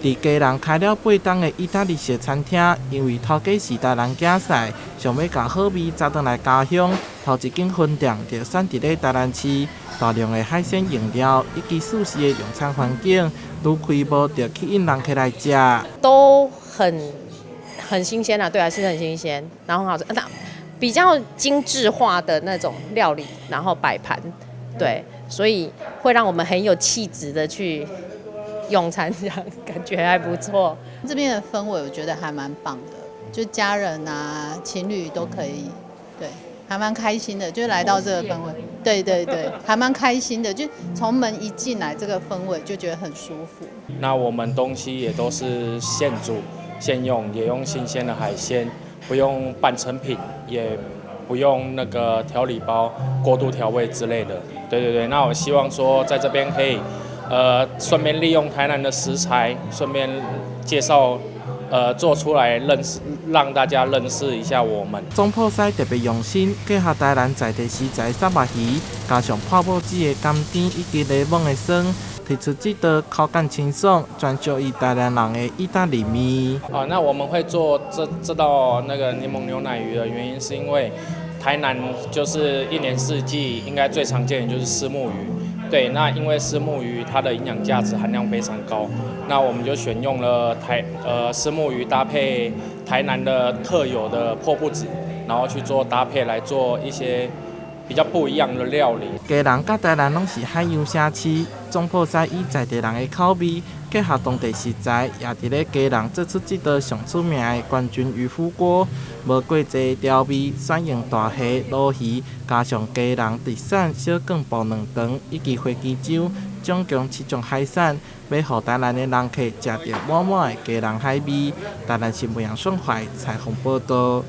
伫家人开了8档的意大利式餐厅，因为头家是台南囝婿，想要把好味带回来家乡。头一间分店就选伫咧台南市，大量的海鲜饮料以及舒适的用餐环境，愈开幕就吸引人客来吃。都很新鲜啊，对啊，是很新鲜，然后很好吃。那比较精致化的那种料理，然后摆盘，对，所以会让我们很有气质的去用餐，这样感觉还不错。这边的氛围我觉得还蛮棒的，就家人啊、情侣都可以，对，还蛮开心的，就来到这个氛围，对对对，还蛮开心的，就从门一进来，这个氛围就觉得很舒服。那我们东西也都是现煮现用，也用新鲜的海鲜，不用半成品，也不用那个调理包、过度调味之类的。对对对，那我希望说在这边可以，顺便利用台南的食材，顺便介绍。做出来认识，让大家认识一下我们。总铺师特别用心，结合台南在地食材三目鱼，加上泡沫子的甘甜以及柠檬的酸，提出这道口感清爽、专属于台南人的意大利面。那我们会做这道那个柠檬牛奶鱼的原因，是因为台南就是一年四季应该最常见的就是虱目鱼。对，那因为虱目鱼它的营养价值含量非常高，那我们就选用了虱目鱼搭配台南的特有的破布子，然后去做搭配来做一些比较不一样的料理。家人甲台南拢是海洋城市，总铺师以在地人的口味，结合当地食材，也伫咧家人做出这道上出名的冠军鱼火锅。无过济调味，选用大虾、鲈鱼，加上家人特产小卷布卵肠以及花枝酱，总共7种海产，要予台南的人客食到满满的家人海味。台南新闻杨顺怀采访报道。